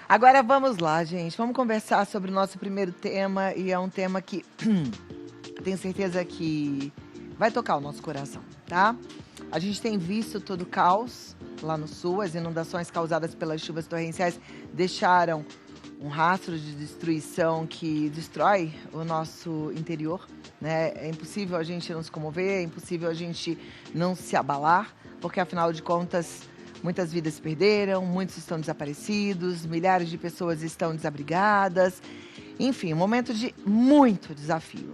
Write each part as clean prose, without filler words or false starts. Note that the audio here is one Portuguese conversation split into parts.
Agora vamos lá, gente. Vamos conversar sobre o nosso primeiro tema e é um tema que tenho certeza que vai tocar o nosso coração, tá? A gente tem visto todo o caos lá no sul, as inundações causadas pelas chuvas torrenciais deixaram um rastro de destruição que destrói o nosso interior, né? É impossível a gente não se comover, é impossível a gente não se abalar, porque afinal de contas muitas vidas se perderam, muitos estão desaparecidos, milhares de pessoas estão desabrigadas. Enfim, um momento de muito desafio.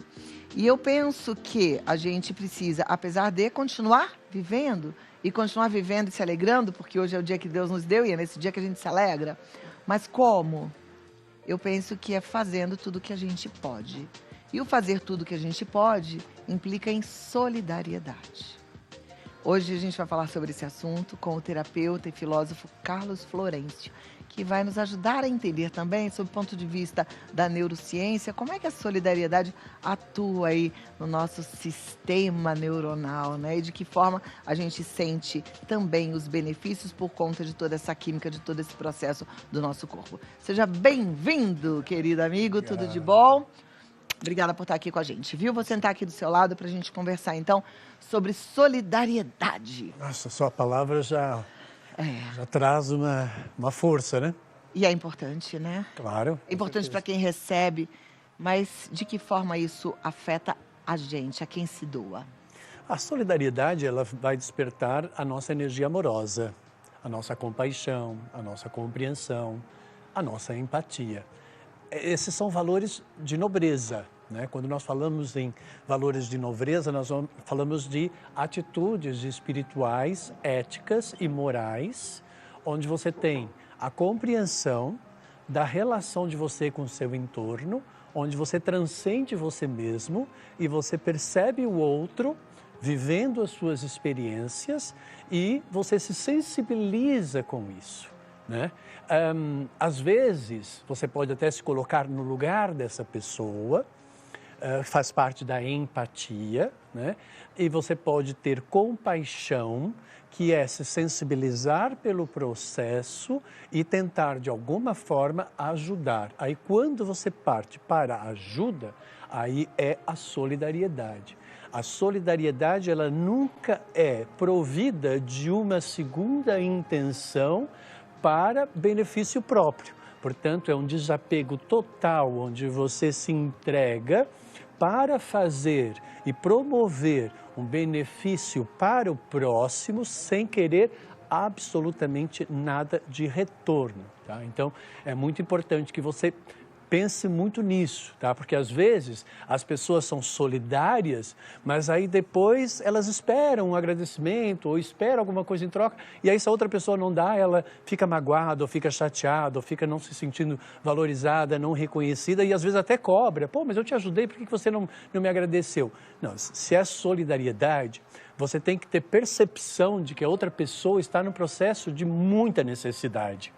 E eu penso que a gente precisa, apesar de continuar vivendo e se alegrando, porque hoje é o dia que Deus nos deu e é nesse dia que a gente se alegra. Mas como? Eu penso que é fazendo tudo que a gente pode. E o fazer tudo que a gente pode implica em solidariedade. Hoje a gente vai falar sobre esse assunto com o terapeuta e filósofo Carlos Florencio, que vai nos ajudar a entender também, sob o ponto de vista da neurociência, como é que a solidariedade atua aí no nosso sistema neuronal, né? E de que forma a gente sente também os benefícios por conta de toda essa química, de todo esse processo do nosso corpo. Seja bem-vindo, querido amigo, tudo de bom? Obrigada por estar aqui com a gente, viu? Vou sentar aqui do seu lado para a gente conversar, então, sobre solidariedade. Nossa, só a palavra já traz uma força, né? E é importante, né? Claro. É importante para quem recebe, mas de que forma isso afeta a gente, a quem se doa? A solidariedade, ela vai despertar a nossa energia amorosa, a nossa compaixão, a nossa compreensão, a nossa empatia. Esses são valores de nobreza, né? Quando nós falamos em valores de nobreza, nós falamos de atitudes espirituais, éticas e morais, onde você tem a compreensão da relação de você com o seu entorno, onde você transcende você mesmo e você percebe o outro vivendo as suas experiências e você se sensibiliza com isso, né? Às vezes, você pode até se colocar no lugar dessa pessoa, faz parte da empatia, né? E você pode ter compaixão, que é se sensibilizar pelo processo e tentar, de alguma forma, ajudar. Aí, quando você parte para a ajuda, aí é a solidariedade. A solidariedade, ela nunca é provida de uma segunda intenção para benefício próprio. Portanto, é um desapego total, onde você se entrega para fazer e promover um benefício para o próximo sem querer absolutamente nada de retorno, tá? Então, é muito importante que você pense muito nisso, tá? Porque às vezes as pessoas são solidárias, mas aí depois elas esperam um agradecimento ou esperam alguma coisa em troca e aí se a outra pessoa não dá, ela fica magoada ou fica chateada ou fica não se sentindo valorizada, não reconhecida e às vezes até cobra. Pô, mas eu te ajudei, por que você não me agradeceu? Não, se é solidariedade, você tem que ter percepção de que a outra pessoa está no processo de muita necessidade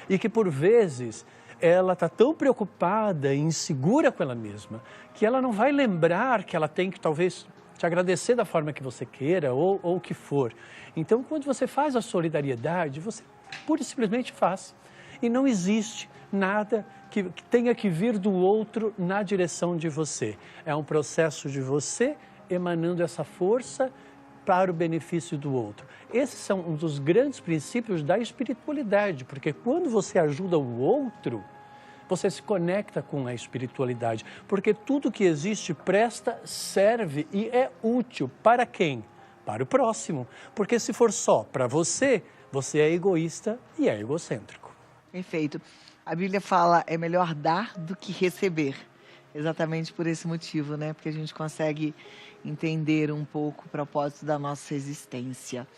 e que por vezes ela está tão preocupada e insegura com ela mesma, que ela não vai lembrar que ela tem que talvez te agradecer da forma que você queira ou o que for. Então, quando você faz a solidariedade, você pura e simplesmente faz. E não existe nada que tenha que vir do outro na direção de você. É um processo de você emanando essa força para o benefício do outro. Esses são um dos grandes princípios da espiritualidade, porque quando você ajuda o outro, você se conecta com a espiritualidade, porque tudo que existe presta, serve e é útil para quem? Para o próximo, porque se for só para você, você é egoísta e é egocêntrico. Perfeito. A Bíblia fala, é melhor dar do que receber. Exatamente por esse motivo, né? Porque a gente consegue entender um pouco o propósito da nossa existência.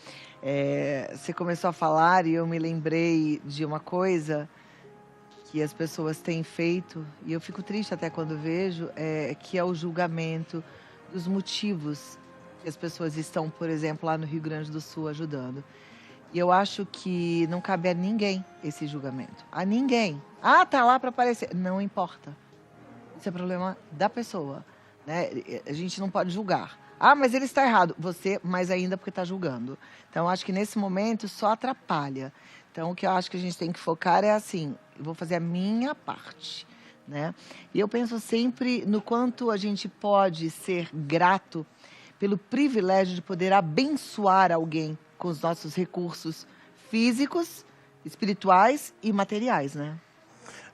Você começou a falar e eu me lembrei de uma coisa que as pessoas têm feito, e eu fico triste até quando vejo, que é o julgamento dos motivos que as pessoas estão, por exemplo, lá no Rio Grande do Sul ajudando. E eu acho que não cabe a ninguém esse julgamento. A ninguém. Ah, tá lá para aparecer. Não importa. Isso é problema da pessoa, né? A gente não pode julgar. Ah, mas ele está errado. Você, mais ainda, porque está julgando. Então, acho que nesse momento só atrapalha. Então, o que eu acho que a gente tem que focar é assim, eu vou fazer a minha parte, né? E eu penso sempre no quanto a gente pode ser grato pelo privilégio de poder abençoar alguém com os nossos recursos físicos, espirituais e materiais, né?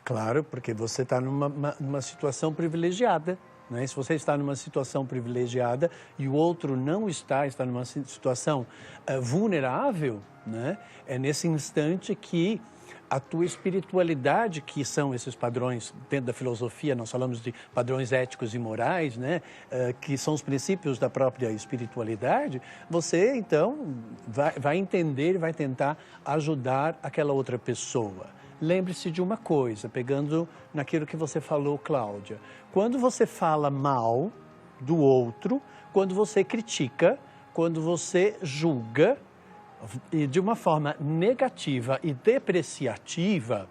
Claro, porque você está numa situação privilegiada, né? Se você está numa situação privilegiada e o outro não está numa situação vulnerável, né? É nesse instante que a tua espiritualidade, que são esses padrões, dentro da filosofia, nós falamos de padrões éticos e morais, né? Que são os princípios da própria espiritualidade, você, então, vai entender e vai tentar ajudar aquela outra pessoa. Lembre-se de uma coisa, pegando naquilo que você falou, Cláudia. Quando você fala mal do outro, quando você critica, quando você julga, e de uma forma negativa e depreciativa,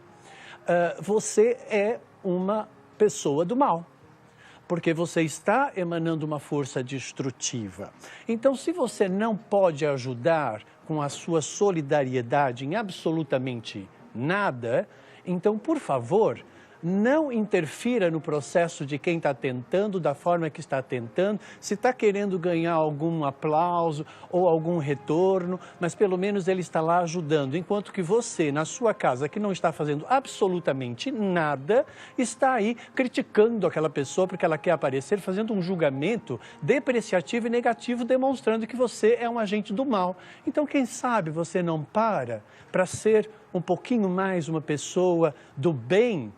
você é uma pessoa do mal, porque você está emanando uma força destrutiva. Então, se você não pode ajudar com a sua solidariedade em absolutamente nada, então, por favor, não interfira no processo de quem está tentando, da forma que está tentando, se está querendo ganhar algum aplauso ou algum retorno, mas pelo menos ele está lá ajudando, enquanto que você, na sua casa, que não está fazendo absolutamente nada, está aí criticando aquela pessoa porque ela quer aparecer, fazendo um julgamento depreciativo e negativo, demonstrando que você é um agente do mal. Então, quem sabe você não para ser um pouquinho mais uma pessoa do bem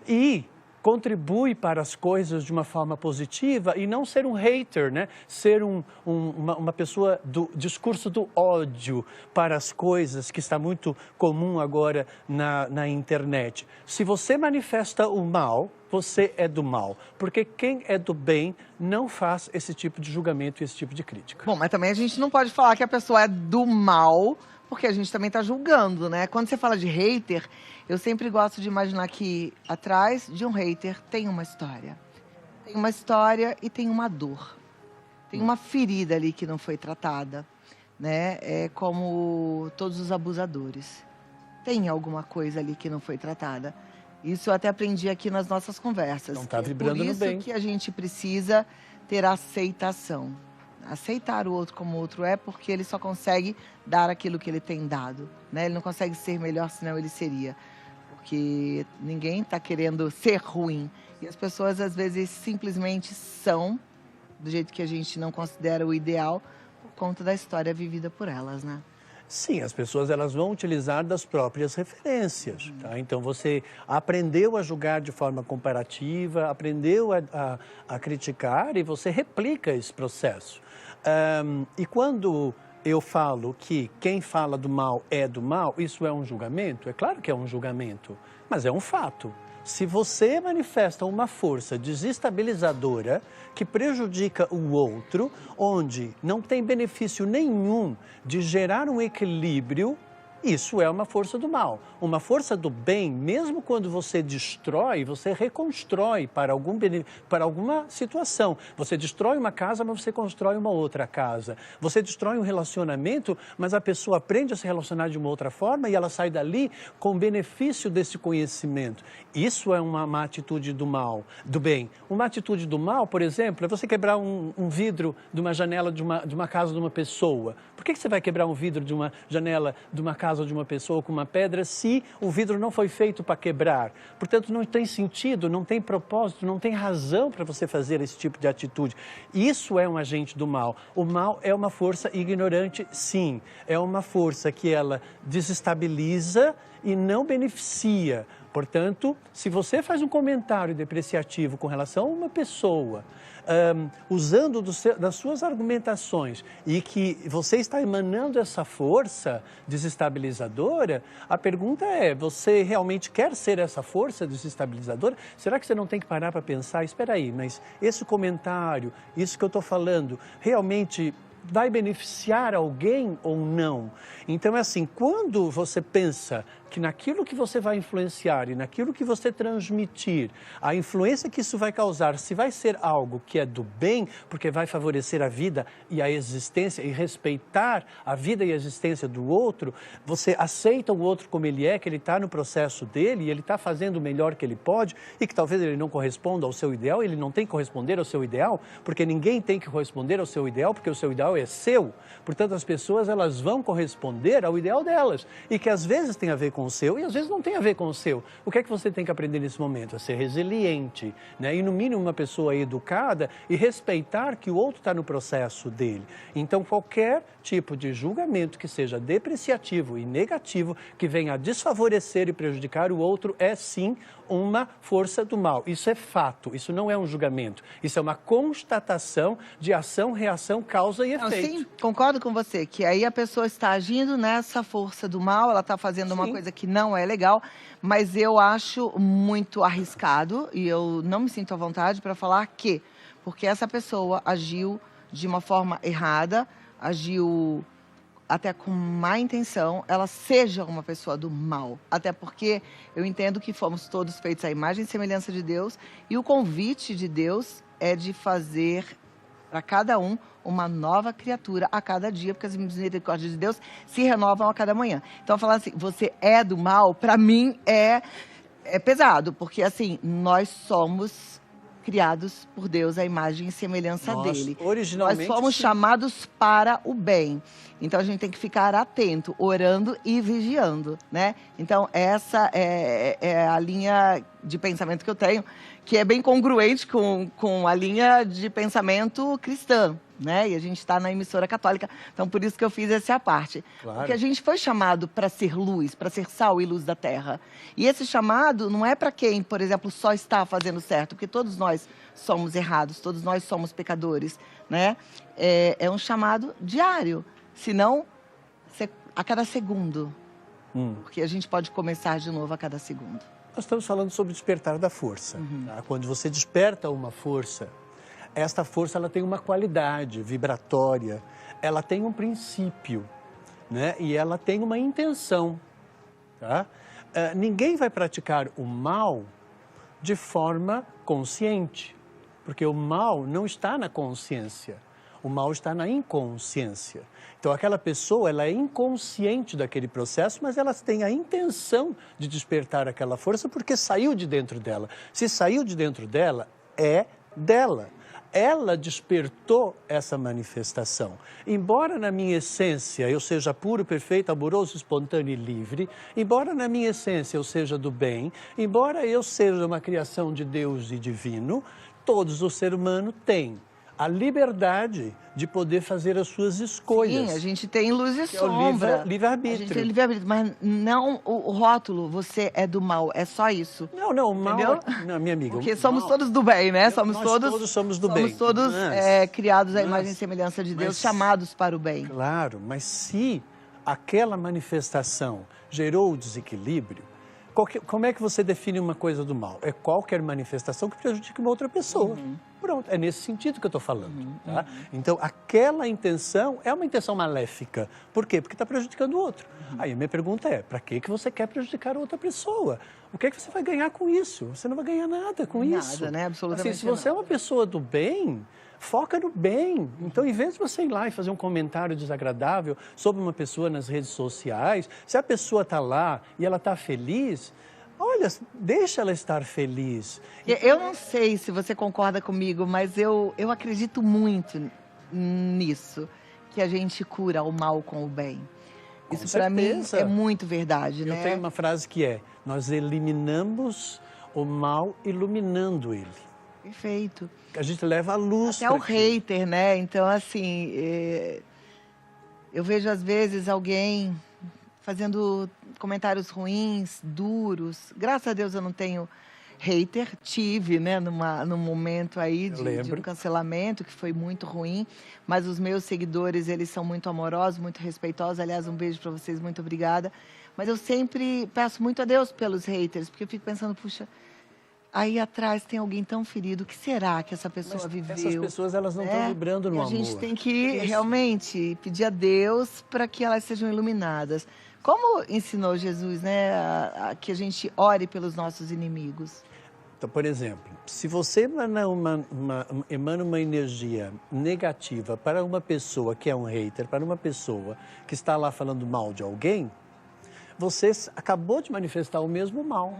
e contribui para as coisas de uma forma positiva e não ser um hater, né? Ser uma pessoa do discurso do ódio para as coisas, que está muito comum agora na internet. Se você manifesta o mal, você é do mal, porque quem é do bem não faz esse tipo de julgamento e esse tipo de crítica. Bom, mas também a gente não pode falar que a pessoa é do mal, porque a gente também está julgando, né? Quando você fala de hater, eu sempre gosto de imaginar que atrás de um hater tem uma história. Tem uma história e tem uma dor. Tem uma ferida ali que não foi tratada, né? É como todos os abusadores. Tem alguma coisa ali que não foi tratada. Isso eu até aprendi aqui nas nossas conversas. Não está vibrando no bem. Por isso que a gente precisa ter aceitação. Aceitar o outro como o outro é, porque ele só consegue dar aquilo que ele tem dado, né? Ele não consegue ser melhor, senão ele seria. Porque ninguém está querendo ser ruim. E as pessoas, às vezes, simplesmente são do jeito que a gente não considera o ideal, por conta da história vivida por elas, né? Sim, as pessoas elas vão utilizar das próprias referências, tá? Então você aprendeu a julgar de forma comparativa, aprendeu a criticar e você replica esse processo. E quando eu falo que quem fala do mal é do mal, isso é um julgamento? É claro que é um julgamento, mas é um fato. Se você manifesta uma força desestabilizadora que prejudica o outro, onde não tem benefício nenhum de gerar um equilíbrio, isso é uma força do mal. Uma força do bem, mesmo quando você destrói, você reconstrói para alguma situação. Você destrói uma casa, mas você constrói uma outra casa. Você destrói um relacionamento, mas a pessoa aprende a se relacionar de uma outra forma e ela sai dali com benefício desse conhecimento. Isso é uma atitude do mal, do bem. Uma atitude do mal, por exemplo, é você quebrar um vidro de uma janela de uma casa de uma pessoa. Por que você vai quebrar um vidro de uma janela de uma casa de uma pessoa com uma pedra se o vidro não foi feito para quebrar? Portanto, não tem sentido, não tem propósito, não tem razão para você fazer esse tipo de atitude. Isso é um agente do mal. O mal é uma força ignorante, sim. É uma força que ela desestabiliza e não beneficia. Portanto, se você faz um comentário depreciativo com relação a uma pessoa, usando das suas argumentações e que você está emanando essa força desestabilizadora, a pergunta é, você realmente quer ser essa força desestabilizadora? Será que você não tem que parar para pensar, espera aí, mas esse comentário, isso que eu estou falando, realmente vai beneficiar alguém ou não? Então é assim, quando você pensa que naquilo que você vai influenciar e naquilo que você transmitir, a influência que isso vai causar, se vai ser algo que é do bem, porque vai favorecer a vida e a existência e respeitar a vida e a existência do outro, você aceita o outro como ele é, que ele está no processo dele e ele está fazendo o melhor que ele pode e que talvez ele não corresponda ao seu ideal, ele não tem que corresponder ao seu ideal, porque ninguém tem que corresponder ao seu ideal, porque o seu ideal é seu. Portanto, as pessoas elas vão corresponder ao ideal delas e que às vezes tem a ver com o seu e às vezes não tem a ver com o seu. O que é que você tem que aprender nesse momento? A ser resiliente, né? E no mínimo uma pessoa educada e respeitar que o outro está no processo dele. Então, qualquer tipo de julgamento que seja depreciativo e negativo, que venha a desfavorecer e prejudicar o outro, é sim uma força do mal. Isso é fato, isso não é um julgamento. Isso é uma constatação de ação, reação, causa e efeito. Sim, concordo com você, que aí a pessoa está agindo nessa força do mal, ela está fazendo uma Sim. coisa que não é legal, mas eu acho muito arriscado e eu não me sinto à vontade para falar que, porque essa pessoa agiu de uma forma errada, agiu até com má intenção, ela seja uma pessoa do mal. Até porque eu entendo que fomos todos feitos à imagem e semelhança de Deus e o convite de Deus é de fazer para cada um uma nova criatura a cada dia, porque as misericórdias de Deus se renovam a cada manhã. Então, falar assim, você é do mal, para mim é pesado, porque assim, nós somos criados por Deus à imagem e semelhança dele. Originalmente, nós fomos chamados para o bem. Então, a gente tem que ficar atento, orando e vigiando, né? Então, essa é a linha de pensamento que eu tenho, que é bem congruente com a linha de pensamento cristã, né? E a gente está na emissora católica, então por isso que eu fiz essa parte. Claro. Porque a gente foi chamado para ser luz, para ser sal e luz da terra. E esse chamado não é para quem, por exemplo, só está fazendo certo, porque todos nós somos errados, todos nós somos pecadores, né? É um chamado diário, senão a cada segundo. Porque a gente pode começar de novo a cada segundo. Nós estamos falando sobre o despertar da força. Tá? Quando você desperta uma força, esta força ela tem uma qualidade vibratória, ela tem um princípio, né? E ela tem uma intenção. Tá? Ninguém vai praticar o mal de forma consciente, porque o mal não está na consciência, o mal está na inconsciência. Então, aquela pessoa, ela é inconsciente daquele processo, mas ela tem a intenção de despertar aquela força porque saiu de dentro dela. Se saiu de dentro dela, é dela. Ela despertou essa manifestação. Embora na minha essência eu seja puro, perfeito, amoroso, espontâneo e livre, embora na minha essência eu seja do bem, embora eu seja uma criação de Deus e divino, todos o ser humano tem a liberdade de poder fazer as suas escolhas. Sim, a gente tem luz e sombra. É o livre-arbítrio. A gente tem livre-arbítrio, mas não o rótulo, você é do mal, é só isso. Não, o mal... Entendeu? Não, minha amiga... Porque somos todos do bem, né? Nós todos somos do bem. Somos todos criados à imagem e semelhança de Deus, chamados para o bem. Claro, mas se aquela manifestação gerou o desequilíbrio, como é que você define uma coisa do mal? É qualquer manifestação que prejudique uma outra pessoa. Pronto, é nesse sentido que eu estou falando. Tá? Então, aquela intenção é uma intenção maléfica. Por quê? Porque está prejudicando o outro. Aí a minha pergunta é, para que você quer prejudicar outra pessoa? O que é que você vai ganhar com isso? Você não vai ganhar nada com isso. Nada, né? Absolutamente assim, se você é uma pessoa do bem, foca no bem. Então, em vez de você ir lá e fazer um comentário desagradável sobre uma pessoa nas redes sociais, se a pessoa está lá e ela está feliz, olha, deixa ela estar feliz. Eu não sei se você concorda comigo, mas eu acredito muito nisso, que a gente cura o mal com o bem. Isso para mim é muito verdade, né? Eu tenho uma frase que é, nós eliminamos o mal iluminando ele. Perfeito. A gente leva a luz. Até o hater, né? Então, assim, eu vejo às vezes alguém fazendo comentários ruins, duros. Graças a Deus eu não tenho hater. Tive, né, num momento aí de um cancelamento que foi muito ruim. Mas os meus seguidores, eles são muito amorosos, muito respeitosos. Aliás, um beijo para vocês, muito obrigada. Mas eu sempre peço muito a Deus pelos haters, porque eu fico pensando, puxa, aí atrás tem alguém tão ferido, o que será que essa pessoa viveu? Essas pessoas, elas não estão vibrando no amor. A gente tem que realmente pedir a Deus para que elas sejam iluminadas. Como ensinou Jesus, né, que a gente ore pelos nossos inimigos? Então, por exemplo, se você emana uma energia negativa para uma pessoa que é um hater, para uma pessoa que está lá falando mal de alguém, você acabou de manifestar o mesmo mal.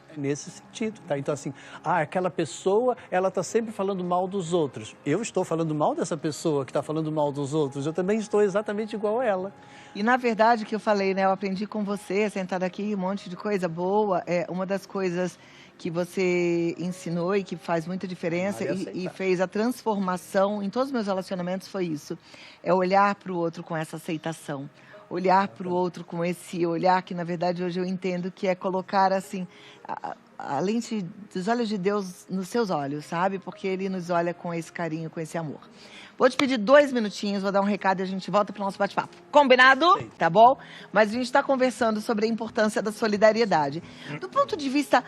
É nesse sentido, tá? Então, assim, aquela pessoa, ela está sempre falando mal dos outros. Eu estou falando mal dessa pessoa que está falando mal dos outros. Eu também estou exatamente igual a ela. E, na verdade, que eu falei, né? Eu aprendi com você, sentada aqui, um monte de coisa boa. Uma das coisas que você ensinou e que faz muita diferença e fez a transformação em todos os meus relacionamentos foi isso. É olhar para o outro com essa aceitação. Olhar para o outro com esse olhar que, na verdade, hoje eu entendo que é colocar, assim, a lente dos olhos de Deus nos seus olhos, sabe? Porque Ele nos olha com esse carinho, com esse amor. Vou te pedir 2 minutinhos, vou dar um recado e a gente volta para o nosso bate-papo. Combinado? Sim. Tá bom? Mas a gente está conversando sobre a importância da solidariedade. Do ponto de vista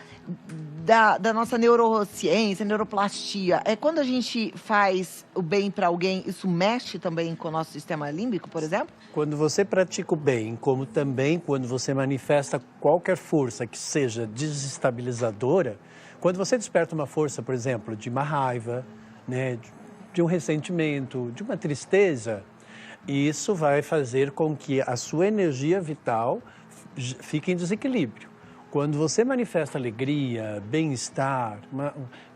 da nossa neurociência, neuroplastia, quando a gente faz o bem para alguém, isso mexe também com o nosso sistema límbico, por exemplo? Quando você pratica o bem, como também quando você manifesta qualquer força que seja desestabilizadora, quando você desperta uma força, por exemplo, de uma raiva, né, de um ressentimento, de uma tristeza, isso vai fazer com que a sua energia vital fique em desequilíbrio. Quando você manifesta alegria, bem-estar,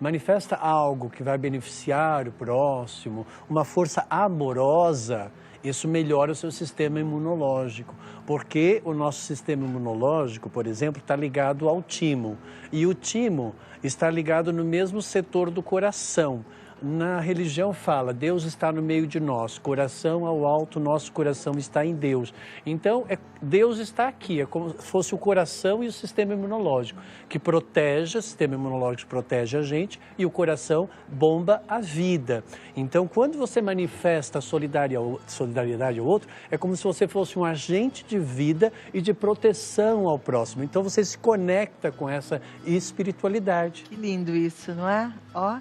manifesta algo que vai beneficiar o próximo, uma força amorosa, isso melhora o seu sistema imunológico, porque o nosso sistema imunológico, por exemplo, está ligado ao timo, e o timo está ligado no mesmo setor do coração. Na religião fala, Deus está no meio de nós, coração ao alto, nosso coração está em Deus. Então, Deus está aqui, é como se fosse o coração e o sistema imunológico, que protege, o sistema imunológico protege a gente e o coração bomba a vida. Então, quando você manifesta solidariedade ao outro, é como se você fosse um agente de vida e de proteção ao próximo. Então, você se conecta com essa espiritualidade. Que lindo isso, não é? Ó.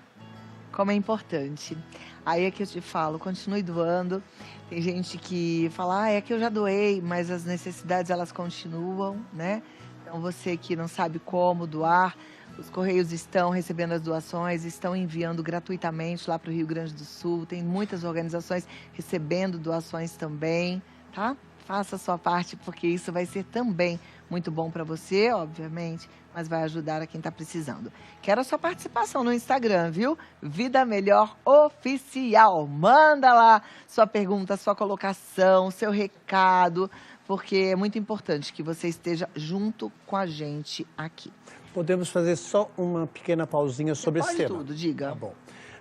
Como é importante. Aí é que eu te falo, continue doando. Tem gente que fala, é que eu já doei, mas as necessidades elas continuam, né? Então você que não sabe como doar, os Correios estão recebendo as doações, estão enviando gratuitamente lá para o Rio Grande do Sul. Tem muitas organizações recebendo doações também, tá? Faça a sua parte, porque isso vai ser também muito bom para você, obviamente, mas vai ajudar a quem está precisando. Quero a sua participação no Instagram, viu? Vida Melhor Oficial. Manda lá sua pergunta, sua colocação, seu recado, porque é muito importante que você esteja junto com a gente aqui. Podemos fazer só uma pequena pausinha sobre esse tema? Pode tudo, diga. Tá bom.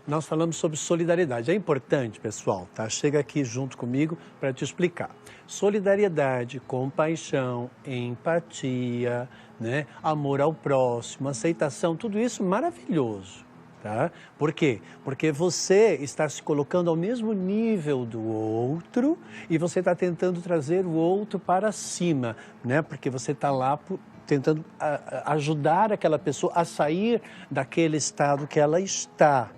Nós falamos sobre solidariedade. É importante, pessoal, tá? Chega aqui junto comigo para te explicar. Solidariedade, compaixão, empatia, né? Amor ao próximo, aceitação, tudo isso maravilhoso, tá? Por quê? Porque você está se colocando ao mesmo nível do outro e você está tentando trazer o outro para cima, né? Porque você está lá tentando ajudar aquela pessoa a sair daquele estado que ela está.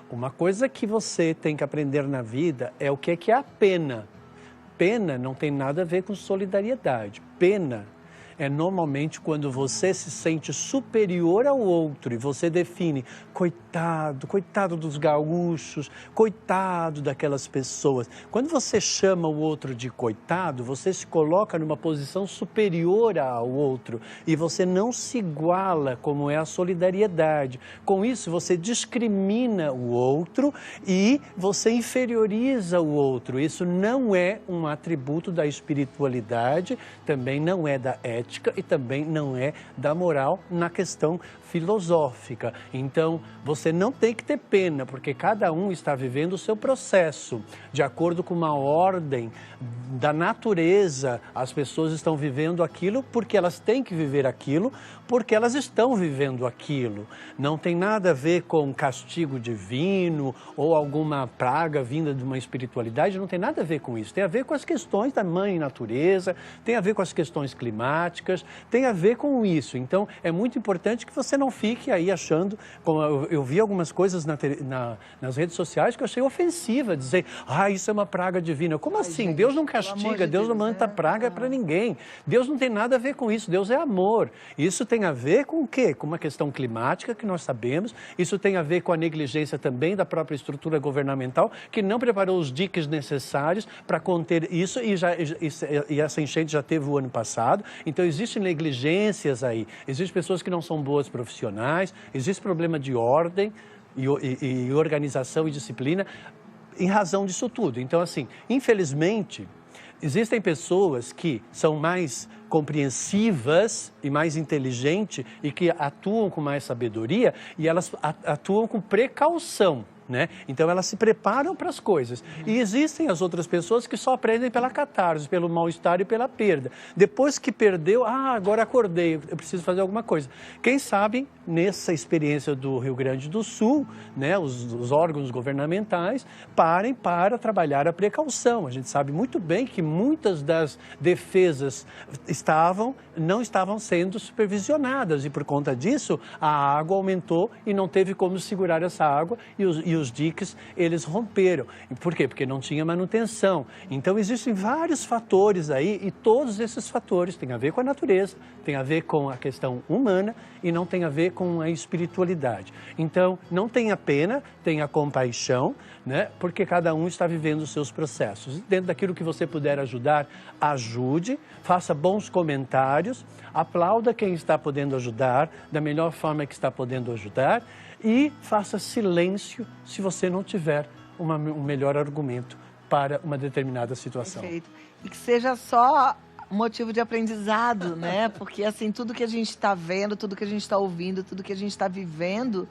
Uma coisa que você tem que aprender na vida é o que é a pena. Pena não tem nada a ver com solidariedade. Pena é normalmente quando você se sente superior ao outro e você define, coitado dos gaúchos, coitado daquelas pessoas. Quando você chama o outro de coitado, você se coloca numa posição superior ao outro e você não se iguala, como é a solidariedade. Com isso, você discrimina o outro e você inferioriza o outro. Isso não é um atributo da espiritualidade, também não é da ética e também não é da moral na questão filosófica. Então, você não tem que ter pena, porque cada um está vivendo o seu processo. De acordo com uma ordem da natureza, as pessoas estão vivendo aquilo porque elas têm que viver aquilo, porque elas estão vivendo aquilo. Não tem nada a ver com castigo divino ou alguma praga vinda de uma espiritualidade, não tem nada a ver com isso. Tem a ver com as questões da mãe natureza, tem a ver com as questões climáticas, climáticas, tem a ver com isso. Então, é muito importante que você não fique aí achando, como eu vi algumas coisas nas redes sociais que eu achei ofensiva, dizer, isso é uma praga divina. Como assim? Gente, Deus não pelo amor castiga, de Deus não Deus, manda né? praga para ninguém. Deus não tem nada a ver com isso, Deus é amor. Isso tem a ver com o quê? Com uma questão climática que nós sabemos, isso tem a ver com a negligência também da própria estrutura governamental, que não preparou os diques necessários para conter isso, e essa enchente já teve o ano passado. Então, existem negligências aí, existem pessoas que não são boas profissionais, existe problema de ordem e organização e disciplina em razão disso tudo. Então, assim, infelizmente, existem pessoas que são mais compreensivas e mais inteligentes e que atuam com mais sabedoria e elas atuam com precaução. Né? Então, elas se preparam para as coisas. E existem as outras pessoas que só aprendem pela catarse, pelo mal-estar e pela perda. Depois que perdeu, agora acordei, eu preciso fazer alguma coisa. Quem sabe, nessa experiência do Rio Grande do Sul, né, os órgãos governamentais parem para trabalhar a precaução. A gente sabe muito bem que muitas das defesas não estavam sendo supervisionadas e, por conta disso, a água aumentou e não teve como segurar essa água e os diques, eles romperam. Por quê? Porque não tinha manutenção. Então, existem vários fatores aí e todos esses fatores têm a ver com a natureza, têm a ver com a questão humana e não tem a ver com a espiritualidade. Então, não tenha pena, tenha compaixão, né? Porque cada um está vivendo os seus processos. Dentro daquilo que você puder ajudar, ajude, faça bons comentários, aplauda quem está podendo ajudar, da melhor forma que está podendo ajudar, e faça silêncio se você não tiver um melhor argumento para uma determinada situação. Perfeito. E que seja só motivo de aprendizado, né? Porque, assim, tudo que a gente está vendo, tudo que a gente está ouvindo, tudo que a gente está vivendo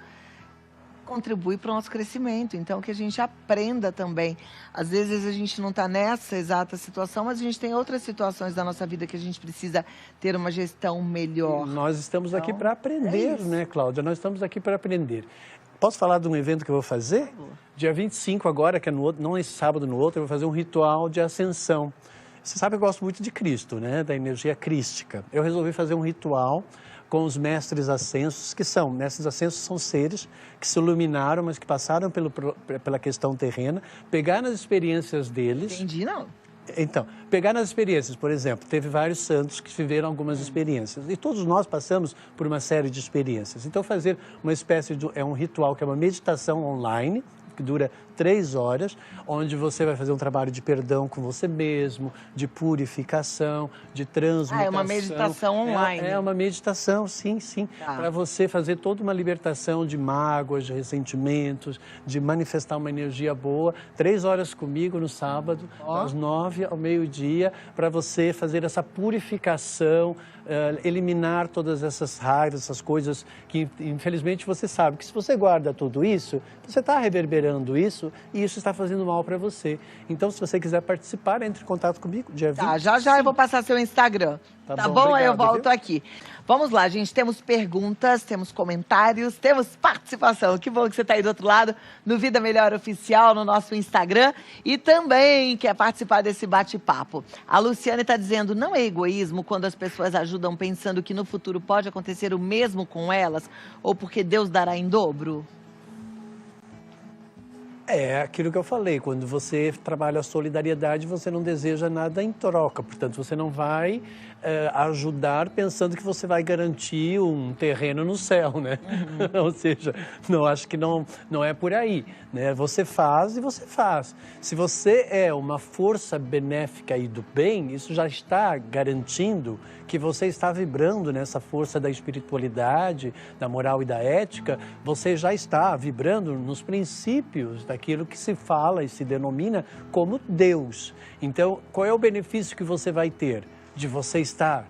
contribui para o nosso crescimento. Então, que a gente aprenda também. Às vezes a gente não está nessa exata situação, mas a gente tem outras situações da nossa vida que a gente precisa ter uma gestão melhor. Nós estamos aqui para aprender, né, Cláudia? Nós estamos aqui para aprender. Posso falar de um evento que eu vou fazer? Dia 25 agora, que é no outro, não esse sábado, no outro, eu vou fazer um ritual de ascensão. Você sabe que eu gosto muito de Cristo, né? Da energia crística. Eu resolvi fazer um ritual com os mestres ascensos, mestres ascensos são seres que se iluminaram, mas que passaram pela questão terrena, pegaram as experiências deles. Entendi, não. Então, pegar nas experiências, por exemplo, teve vários santos que viveram algumas experiências e todos nós passamos por uma série de experiências. Então, fazer uma espécie de um ritual que é uma meditação online, que dura 3 horas, onde você vai fazer um trabalho de perdão com você mesmo, de purificação, de transmutação. É uma meditação online. É uma meditação, sim. Tá. Para você fazer toda uma libertação de mágoas, de ressentimentos, de manifestar uma energia boa. 3 horas comigo no sábado, das 9 ao meio-dia, para você fazer essa purificação, eliminar todas essas raivas, essas coisas que, infelizmente, você sabe que se você guarda tudo isso, você está reverberando isso e isso está fazendo mal para você. Então, se você quiser participar, entre em contato comigo, dia 20. Já eu vou passar seu Instagram. Tá bom? Obrigado, Aí eu volto viu? aqui. Vamos lá, gente. Temos perguntas, temos comentários, temos participação. Que bom que você está aí do outro lado, no Vida Melhor Oficial, no nosso Instagram. E também quer participar desse bate-papo. A Luciane está dizendo, não é egoísmo quando as pessoas ajudam pensando que no futuro pode acontecer o mesmo com elas? Ou porque Deus dará em dobro? É aquilo que eu falei, quando você trabalha a solidariedade, você não deseja nada em troca, portanto, você não vai ajudar pensando que você vai garantir um terreno no céu, né? Ou seja, acho que não é por aí, né? Você faz e você faz. Se você é uma força benéfica e do bem, isso já está garantindo que você está vibrando nessa força da espiritualidade, da moral e da ética, você já está vibrando nos princípios daquilo que se fala e se denomina como Deus. Então, qual é o benefício que você vai ter de você estar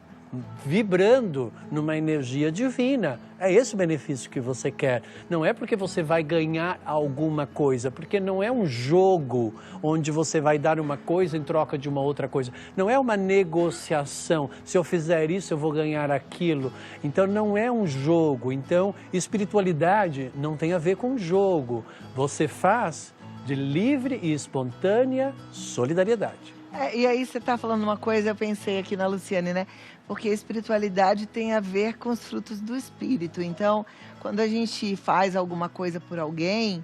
vibrando numa energia divina? É esse o benefício que você quer. Não é porque você vai ganhar alguma coisa, porque não é um jogo onde você vai dar uma coisa em troca de uma outra coisa. Não é uma negociação. Se eu fizer isso, eu vou ganhar aquilo. Então, não é um jogo. Então, espiritualidade não tem a ver com jogo. Você faz de livre e espontânea solidariedade. E aí você está falando uma coisa, eu pensei aqui na Luciane, né? porque a espiritualidade tem a ver com os frutos do espírito. Então, quando a gente faz alguma coisa por alguém,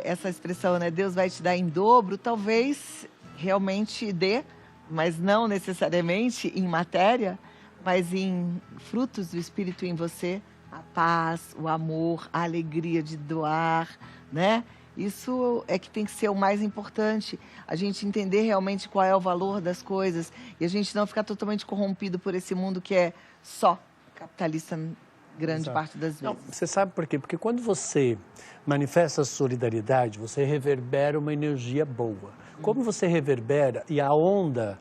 essa expressão, né, Deus vai te dar em dobro, talvez realmente dê, mas não necessariamente em matéria, mas em frutos do espírito em você, a paz, o amor, a alegria de doar, né? Isso é que tem que ser o mais importante, a gente entender realmente qual é o valor das coisas e a gente não ficar totalmente corrompido por esse mundo que é só capitalista grande Exato. parte das vezes. Não, você sabe por quê? Porque quando você manifesta solidariedade, você reverbera uma energia boa. Como você reverbera, e a onda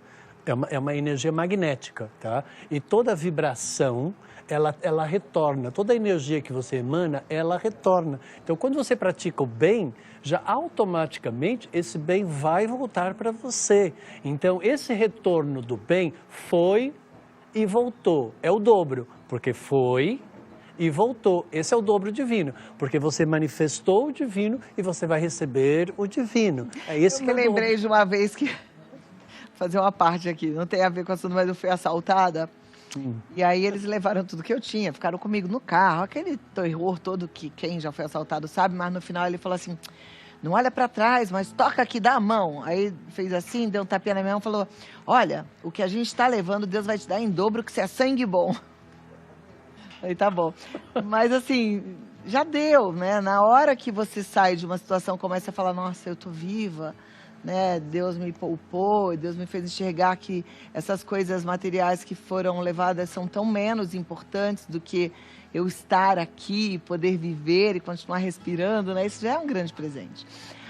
é uma energia magnética, tá? E toda vibração, ela retorna. Toda a energia que você emana, ela retorna. Então, quando você pratica o bem, já automaticamente esse bem vai voltar para você. Então, esse retorno do bem foi e voltou. É o dobro, porque foi e voltou. Esse é o dobro divino, porque você manifestou o divino e você vai receber o divino. É esse Eu que me é o dobro. lembrei de uma vez que... fazer uma parte aqui, não tem a ver com o assunto, mas eu fui assaltada. E aí eles levaram tudo que eu tinha, ficaram comigo no carro, aquele terror todo que quem já foi assaltado sabe, mas no final ele falou assim, não olha pra trás, mas toca aqui, dá a mão. Aí fez assim, deu um tapinha na minha mão e falou, olha, o que a gente tá levando, Deus vai te dar em dobro, que você é sangue bom. Aí tá bom. Mas assim, já deu, né? Na hora que você sai de uma situação, começa a falar, nossa, eu tô viva, né? Deus me poupou, Deus me fez enxergar que essas coisas materiais que foram levadas são tão menos importantes do que eu estar aqui, poder viver e continuar respirando, né? Isso já é um grande presente.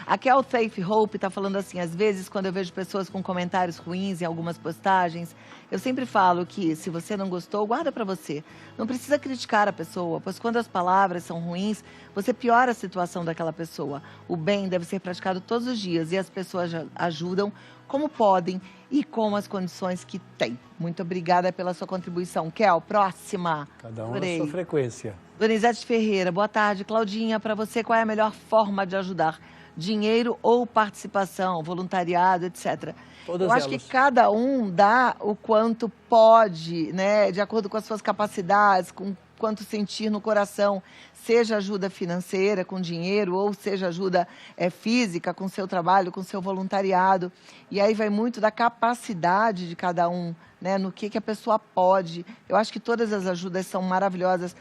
A Kel Faith Hope está falando assim, às vezes quando eu vejo pessoas com comentários ruins em algumas postagens, eu sempre falo que se você não gostou, guarda para você. Não precisa criticar a pessoa, pois quando as palavras são ruins, você piora a situação daquela pessoa. O bem deve ser praticado todos os dias e as pessoas ajudam como podem e com as condições que têm. Muito obrigada pela sua contribuição. Kel, próxima. Cada um na sua frequência. Donizete Ferreira, boa tarde. Claudinha, para você, qual é a melhor forma de ajudar? Dinheiro ou participação, voluntariado, etc. Todas Eu acho que cada um dá o quanto pode, né, de acordo com as suas capacidades, com quanto sentir no coração, seja ajuda financeira com dinheiro ou seja ajuda física com seu trabalho, com seu voluntariado. E aí vai muito da capacidade de cada um, né, no que a pessoa pode. Eu acho que todas as ajudas são maravilhosas,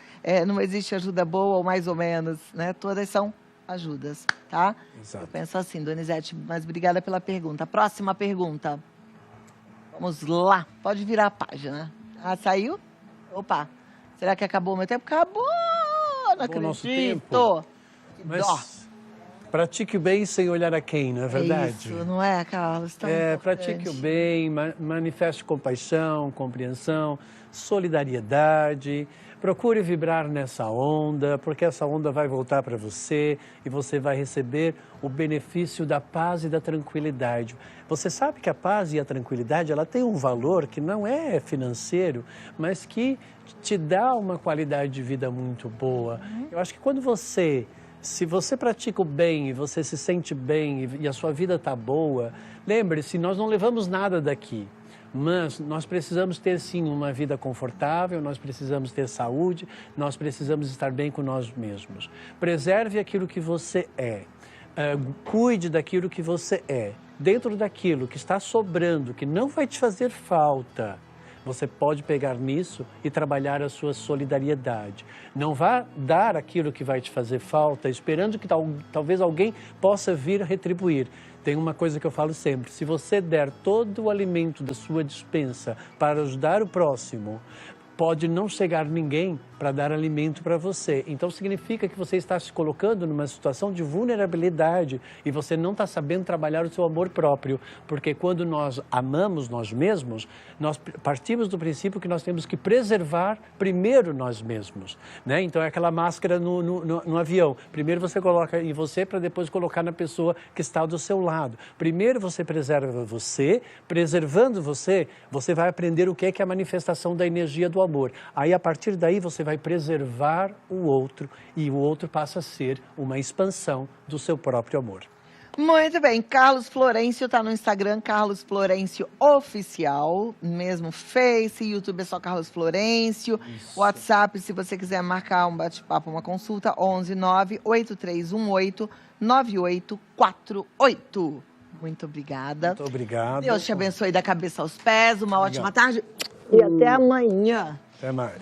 não existe ajuda boa ou mais ou menos, né, todas são ajudas, tá? Exato. Eu penso assim, Donizete, mas obrigada pela pergunta. Próxima pergunta. Vamos lá. Pode virar a página. Ah, saiu? Opa. Será que acabou o meu tempo? Acabou! Não acredito. Nosso tempo. Que mas dó. pratique o bem sem olhar a quem, não é verdade? Isso, não é, Carlos? Tão pratique o importante. bem, manifeste compaixão, compreensão, solidariedade. Procure vibrar nessa onda, porque essa onda vai voltar para você e você vai receber o benefício da paz e da tranquilidade. Você sabe que a paz e a tranquilidade, ela tem um valor que não é financeiro, mas que te dá uma qualidade de vida muito boa. Eu acho que se você pratica o bem e você se sente bem e a sua vida está boa, lembre-se, nós não levamos nada daqui. Mas nós precisamos ter, sim, uma vida confortável, nós precisamos ter saúde, nós precisamos estar bem com nós mesmos. Preserve aquilo que você é, cuide daquilo que você é. Dentro daquilo que está sobrando, que não vai te fazer falta, você pode pegar nisso e trabalhar a sua solidariedade. Não vá dar aquilo que vai te fazer falta, esperando que talvez alguém possa vir retribuir. Tem uma coisa que eu falo sempre, se você der todo o alimento da sua despensa para ajudar o próximo, pode não chegar ninguém para dar alimento para você. Então significa que você está se colocando numa situação de vulnerabilidade e você não está sabendo trabalhar o seu amor próprio. Porque quando nós amamos nós mesmos, nós partimos do princípio que nós temos que preservar primeiro nós mesmos, né? Então é aquela máscara no avião. Primeiro você coloca em você para depois colocar na pessoa que está do seu lado. Primeiro você preserva você, preservando você, você vai aprender o que é a manifestação da energia do amor. Aí a partir daí você vai preservar o outro e o outro passa a ser uma expansão do seu próprio amor. Muito bem, Carlos Florencio tá no Instagram, Carlos Florencio Oficial, mesmo Face, YouTube é só Carlos Florencio, Isso. WhatsApp, se você quiser marcar um bate-papo, uma consulta, 11 98318 9848. Muito obrigada. Muito obrigado. Deus te abençoe da cabeça aos pés, uma ótima tarde e até amanhã. Até mais.